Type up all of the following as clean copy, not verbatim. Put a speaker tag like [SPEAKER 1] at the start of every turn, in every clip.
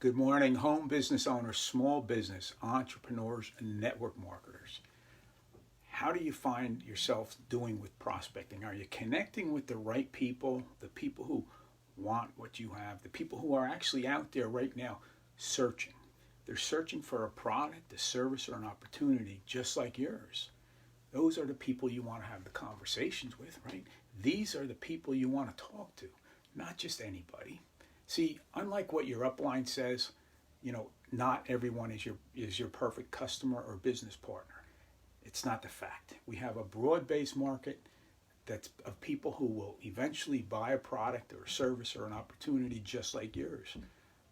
[SPEAKER 1] Good morning, home business owners, small business entrepreneurs, and network marketers. How do you find yourself doing with prospecting? Are you connecting with the right people, the people who want what you have, the people who are actually out there right now searching? They're searching for a product, a service, or an opportunity just like yours. Those are the people you want to have the conversations with, right? These are the people you want to talk to, not just anybody. See, unlike what your upline says, not everyone is your perfect customer or business partner. It's not the fact. We have a broad-based market that's of people who will eventually buy a product or a service or an opportunity just like yours,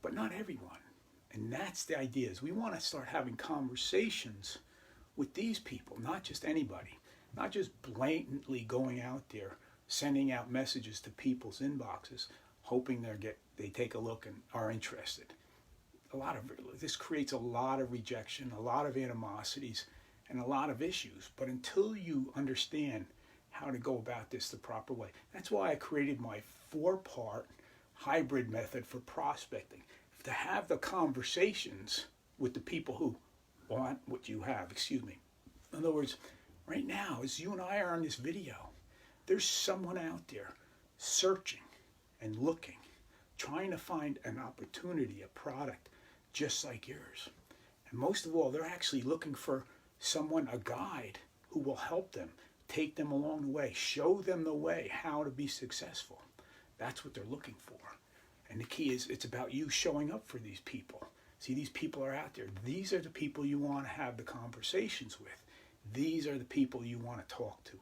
[SPEAKER 1] but not everyone. And that's the idea is we want to start having conversations with these people, not just anybody, not just blatantly going out there sending out messages to people's inboxes, hoping they take a look and are interested. A lot of this creates a lot of rejection, a lot of animosities, and a lot of issues. But until you understand how to go about this the proper way, that's why I created my four-part hybrid method for prospecting to have the conversations with the people who want what you have. Excuse me. In other words, right now, as you and I are on this video, there's someone out there searching and looking, trying to find an opportunity, a product just like yours. And most of all, they're actually looking for someone, a guide, who will help them, take them along the way, show them the way how to be successful. That's what they're looking for. And the key is it's about you showing up for these people. See, these people are out there. These are the people you want to have the conversations with. These are the people you want to talk to.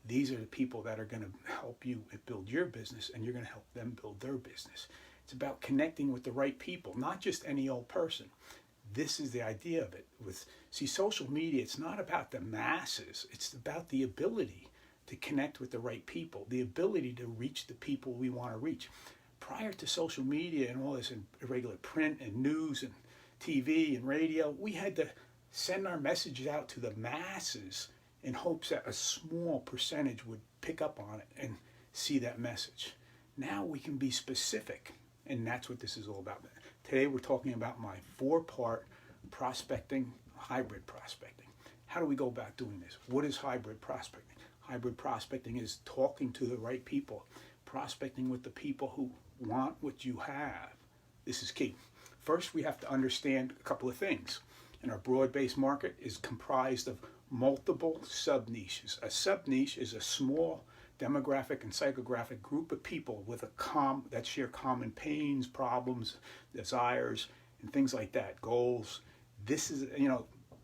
[SPEAKER 1] These are the people that are going to help you build your business, and you're going to help them build their business. It's about connecting with the right people, not just any old person. This is the idea of it. See, social media, it's not about the masses. It's about the ability to connect with the right people, the ability to reach the people we want to reach. Prior to social media and all this irregular print and news and TV and radio, we had to send our messages out to the masses in hopes that a small percentage would pick up on it and see that message. Now we can be specific, and that's what this is all about. Today we're talking about my four-part prospecting, hybrid prospecting. How do we go about doing this? What is hybrid prospecting? Hybrid prospecting is talking to the right people, prospecting with the people who want what you have. This is key. First, we have to understand a couple of things. And our broad-based market is comprised of multiple sub-niches. A sub-niche is a small demographic and psychographic group of people with that share common pains, problems, desires, and things like that, goals. This is,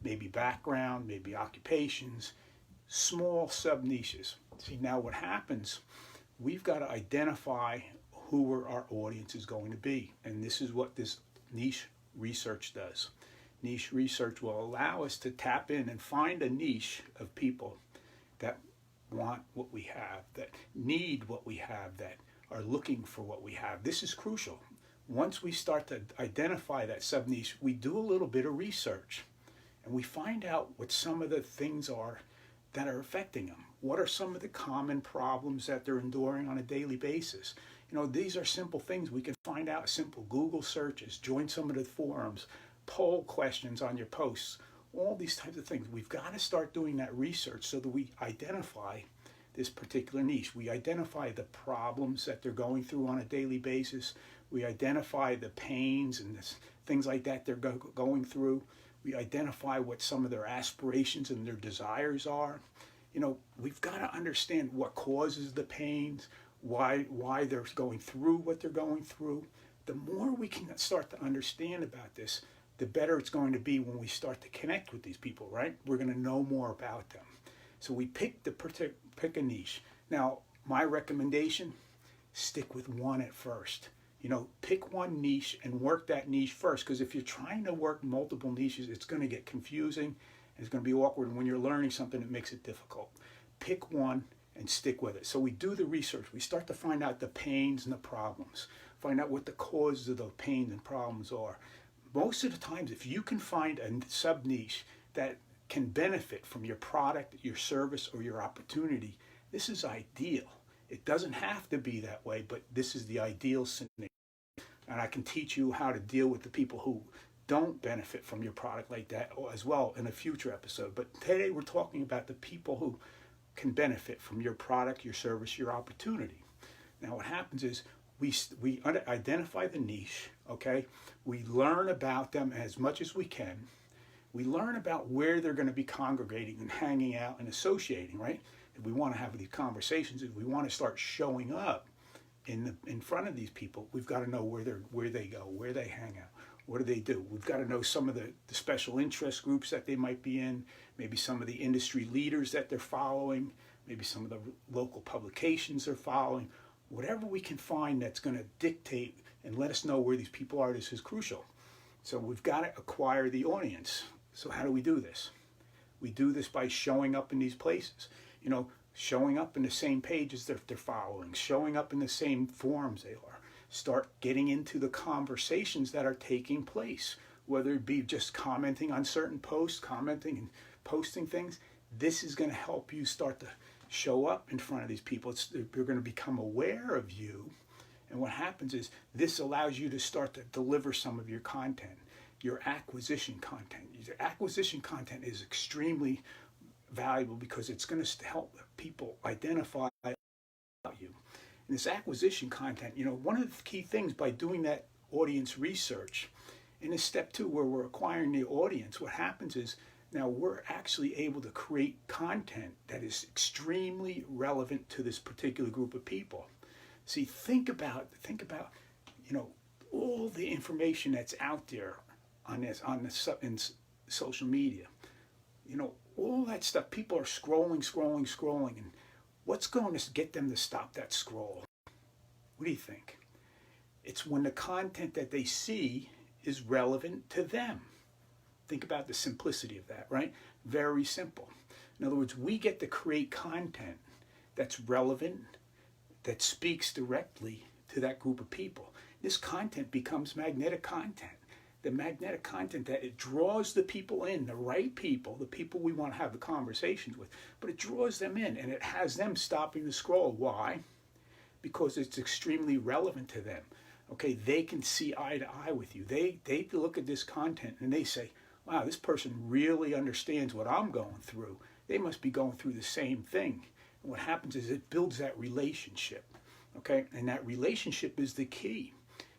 [SPEAKER 1] maybe background, maybe occupations, small sub-niches. See, now what happens, we've got to identify who our audience is going to be. And this is what this niche research does. Niche research will allow us to tap in and find a niche of people that want what we have, that need what we have, that are looking for what we have. This is crucial. Once we start to identify that sub-niche, we do a little bit of research and we find out what some of the things are that are affecting them. What are some of the common problems that they're enduring on a daily basis? These are simple things we can find out. Simple Google searches, join some of the forums, poll questions on your posts, all these types of things. We've got to start doing that research so that we identify this particular niche. We identify the problems that they're going through on a daily basis. We identify the pains and things like that they're going through. We identify what some of their aspirations and their desires are. We've got to understand what causes the pains, why they're going through what they're going through. The more we can start to understand about this, the better it's going to be when we start to connect with these people, right? We're going to know more about them. So we pick a niche. Now, my recommendation, stick with one at first. Pick one niche and work that niche first, because if you're trying to work multiple niches, it's going to get confusing and it's going to be awkward. And when you're learning something, it makes it difficult. Pick one and stick with it. So we do the research. We start to find out the pains and the problems, find out what the causes of the pains and problems are. Most of the times, if you can find a sub-niche that can benefit from your product, your service, or your opportunity, this is ideal. It doesn't have to be that way, but this is the ideal scenario. and I can teach you how to deal with the people who don't benefit from your product like that as well in a future episode. But today we're talking about the people who can benefit from your product, your service, your opportunity. Now what happens is we identify the niche, okay? We learn about them as much as we can. We learn about where they're going to be congregating and hanging out and associating, right? If we want to have these conversations, if we want to start showing up in front of these people, we've got to know where they go, where they hang out, what do they do. We've got to know some of the special interest groups that they might be in, maybe some of the industry leaders that they're following, maybe some of the local publications they're following. Whatever we can find that's going to dictate and let us know where these people are, this is crucial. So we've got to acquire the audience. So how do we do this? We do this by showing up in these places. You know, showing up in the same pages they're following, showing up in the same forums they are. Start getting into the conversations that are taking place, whether it be just commenting on certain posts, commenting and posting things. This is going to help you start to show up in front of these people. They're going to become aware of you. And what happens is this allows you to start to deliver some of your content, your acquisition content. Your acquisition content is extremely valuable because it's going to help people identify about you. And this acquisition content, you know, one of the key things by doing that audience research, in this step 2 where we're acquiring the audience, what happens is now we're actually able to create content that is extremely relevant to this particular group of people. See, think about, you know, all the information that's out there in social media. You know, all that stuff, people are scrolling, and what's going to get them to stop that scroll? What do you think? It's when the content that they see is relevant to them. Think about the simplicity of that, right? Very simple. In other words, we get to create content that's relevant, that speaks directly to that group of people. This content becomes magnetic content. The magnetic content that it draws the people in, the right people, the people we want to have the conversations with, but it draws them in and it has them stopping the scroll. Why? Because it's extremely relevant to them. Okay, they can see eye to eye with you. They look at this content and they say, wow, this person really understands what I'm going through. They must be going through the same thing. And what happens is it builds that relationship. Okay, and that relationship is the key.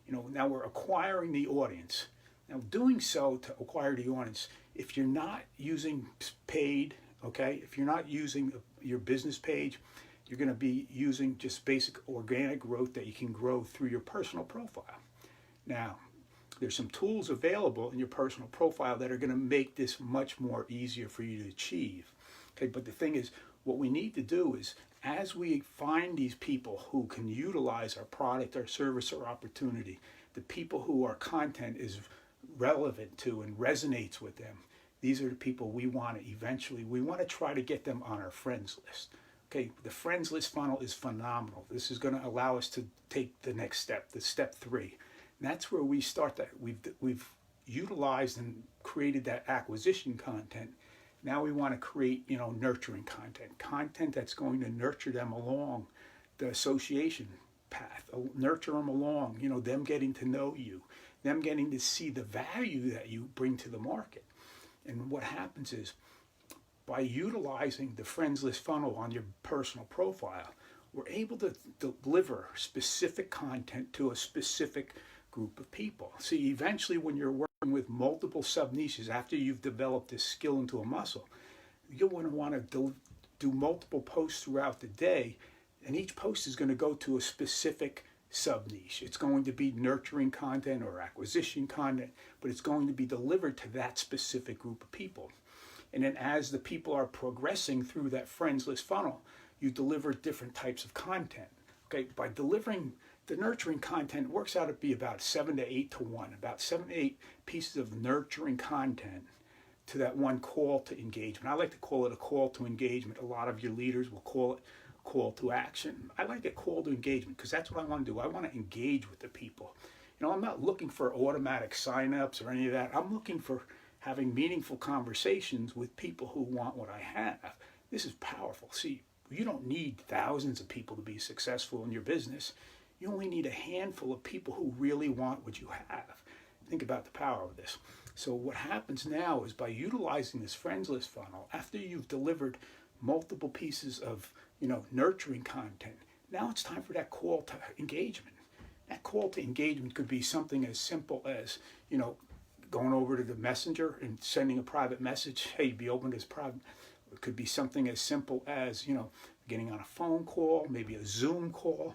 [SPEAKER 1] You know, now we're acquiring the audience. Now, doing so to acquire the audience, if you're not using paid, okay, if you're not using your business page, you're going to be using just basic organic growth that you can grow through your personal profile. Now, there's some tools available in your personal profile that are going to make this much more easier for you to achieve. Okay, but the thing is, what we need to do is, as we find these people who can utilize our product, our service, or opportunity, the people who our content is relevant to and resonates with them, these are the people we want to try to get them on our friends list. Okay, the friends list funnel is phenomenal. This is going to allow us to take the next step, the step 3. And that's where we start that. We've utilized and created that acquisition content. Now we want to create, you know, nurturing content that's going to nurture them along the association path, nurture them along, you know, them getting to know you, them getting to see the value that you bring to the market. And what happens is, by utilizing the friends list funnel on your personal profile, we're able to deliver specific content to a specific group of people. See, eventually when you're working with multiple sub-niches, after you've developed this skill into a muscle, you'll want to do multiple posts throughout the day, and each post is going to go to a specific sub-niche. It's going to be nurturing content or acquisition content, but it's going to be delivered to that specific group of people. And then as the people are progressing through that friends list funnel, you deliver different types of content. Okay, by delivering the nurturing content, it works out to be about 7 to 8 to 1, about 7 to 8 pieces of nurturing content to that one call to engagement. I like to call it a call to engagement. A lot of your leaders will call it call to action. I like a call to engagement because that's what I want to do. I want to engage with the people. You know, I'm not looking for automatic signups or any of that. I'm looking for having meaningful conversations with people who want what I have. This is powerful. See, you don't need thousands of people to be successful in your business. You only need a handful of people who really want what you have. Think about the power of this. So what happens now is by utilizing this friends list funnel, after you've delivered multiple pieces of, nurturing content, now it's time for that call to engagement. That call to engagement could be something as simple as, going over to the messenger and sending a private message. Hey, be open to this private. It could be something as simple as, getting on a phone call, maybe a Zoom call,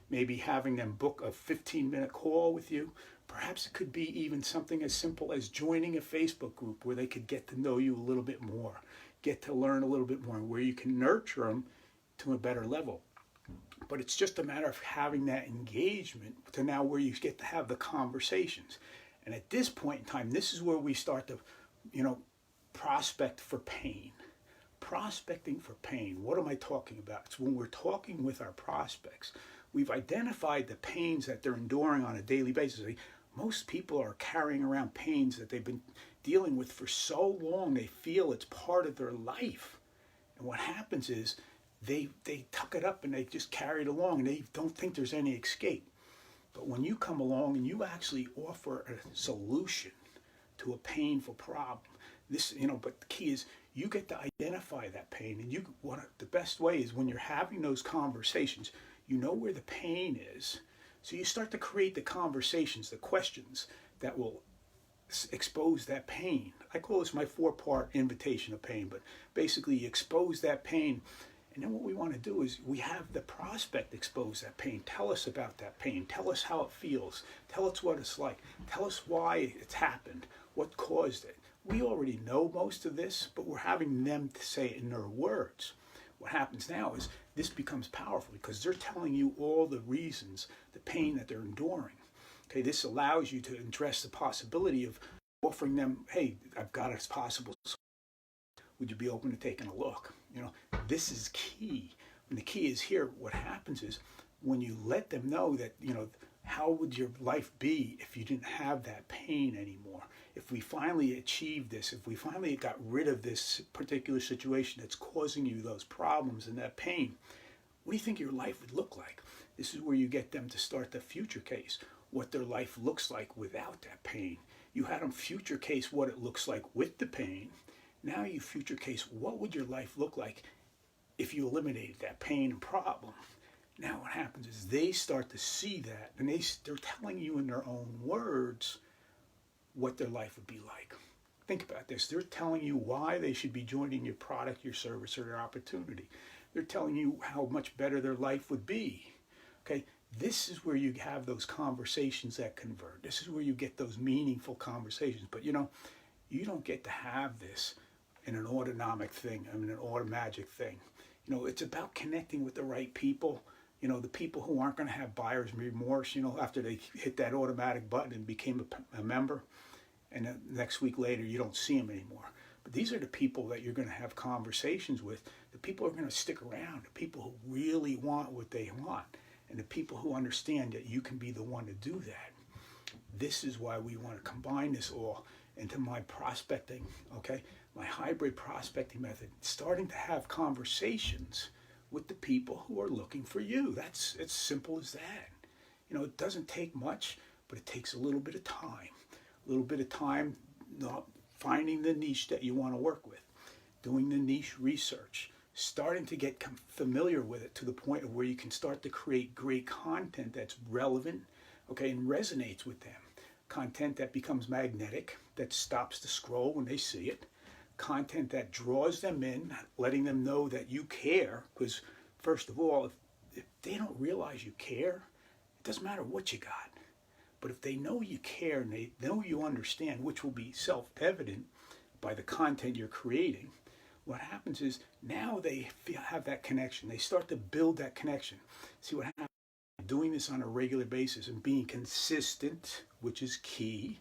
[SPEAKER 1] maybe having them book a 15-minute call with you. Perhaps it could be even something as simple as joining a Facebook group where they could get to know you a little bit more, get to learn a little bit more, where you can nurture them to a better level. But it's just a matter of having that engagement to now where you get to have the conversations. And at this point in time, this is where we start to, prospect for pain. Prospecting for pain. What am I talking about? It's when we're talking with our prospects. We've identified the pains that they're enduring on a daily basis. Most people are carrying around pains that they've been dealing with for so long, they feel it's part of their life. And what happens is they tuck it up and they just carry it along and they don't think there's any escape. But when you come along and you actually offer a solution to a painful problem, but the key is you get to identify that pain, and the best way is when you're having those conversations, you know where the pain is. So you start to create the conversations, the questions that will expose that pain. I call this my 4-part invitation of pain, but basically you expose that pain. And then what we want to do is we have the prospect expose that pain. Tell us about that pain. Tell us how it feels. Tell us what it's like. Tell us why it's happened, what caused it. We already know most of this, but we're having them to say it in their words. What happens now is this becomes powerful because they're telling you all the reasons, the pain that they're enduring. Okay, this allows you to address the possibility of offering them, hey, I've got a possible. Would you be open to taking a look? This is key. And the key is here, what happens is when you let them know that, how would your life be if you didn't have that pain anymore? If we finally achieved this, if we finally got rid of this particular situation that's causing you those problems and that pain, what do you think your life would look like? This is where you get them to start the future case, what their life looks like without that pain. You had them future case what it looks like with the pain. Now you future case, what would your life look like if you eliminated that pain and problem? Now what happens is they start to see that, and they're telling you in their own words what their life would be like. Think about this. They're telling you why they should be joining your product, your service, or their opportunity. They're telling you how much better their life would be. Okay, this is where you have those conversations that convert. This is where you get those meaningful conversations. But you don't get to have this in an autonomic thing, an automagic thing. It's about connecting with the right people. The people who aren't going to have buyer's remorse, after they hit that automatic button and became a member, and then next week later you don't see them anymore. But these are the people that you're going to have conversations with. The people who are going to stick around, the people who really want what they want, and the people who understand that you can be the one to do that. This is why we want to combine this all into my prospecting, okay? My hybrid prospecting method, starting to have conversations with the people who are looking for you. It's simple as that. It doesn't take much, but it takes a little bit of time. A little bit of time finding the niche that you want to work with, doing the niche research, starting to get familiar with it to the point of where you can start to create great content that's relevant, okay, and resonates with them. Content that becomes magnetic, that stops the scroll when they see it. Content that draws them in, letting them know that you care, because first of all, if they don't realize you care, it doesn't matter what you got. But if they know you care and they know you understand, which will be self-evident by the content you're creating, what happens is now they have that connection. They start to build that connection. See what happens? Doing this on a regular basis and being consistent, which is key.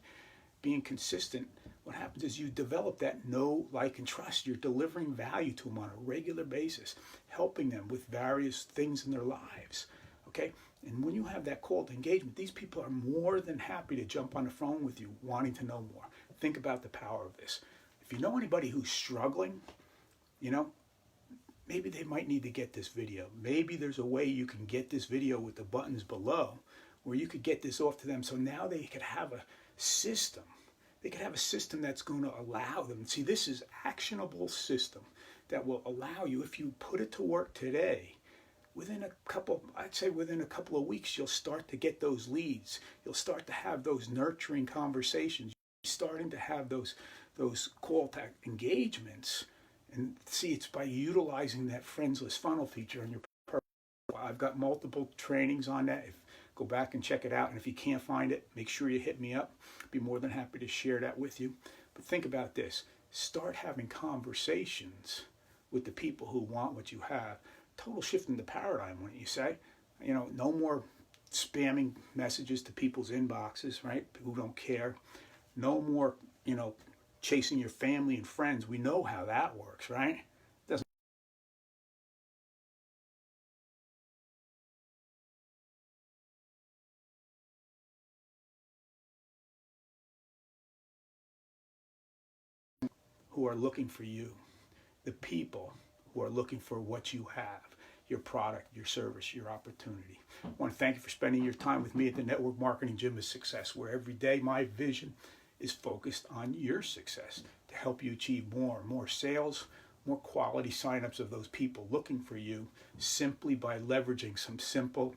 [SPEAKER 1] Being consistent, what happens is you develop that know, like, and trust. You're delivering value to them on a regular basis, helping them with various things in their lives, okay? And when you have that call to engagement, these people are more than happy to jump on the phone with you, wanting to know more. Think about the power of this. If you know anybody who's struggling, maybe they might need to get this video. Maybe there's a way you can get this video with the buttons below where you could get this off to them, so now they could have a system. They could have a system that's going to allow them. See, this is actionable system that will allow you, if you put it to work today, I'd say within a couple of weeks, you'll start to get those leads. You'll start to have those nurturing conversations. You're starting to have those call to engagements. And see, it's by utilizing that friends list funnel feature on your profile. I've got multiple trainings on that. Go back and check it out. And if you can't find it, make sure you hit me up. I'd be more than happy to share that with you. But think about this. Start having conversations with the people who want what you have. Total shift in the paradigm, wouldn't you say? No more spamming messages to people's inboxes, right? Who don't care. No more, chasing your family and friends. We know how that works, right? Doesn't who are looking for you, the people who are looking for what you have, your product, your service, your opportunity. I want to thank you for spending your time with me at the Network Marketing Gym of Success, where every day my vision is focused on your success to help you achieve more and more sales, more quality signups of those people looking for you simply by leveraging some simple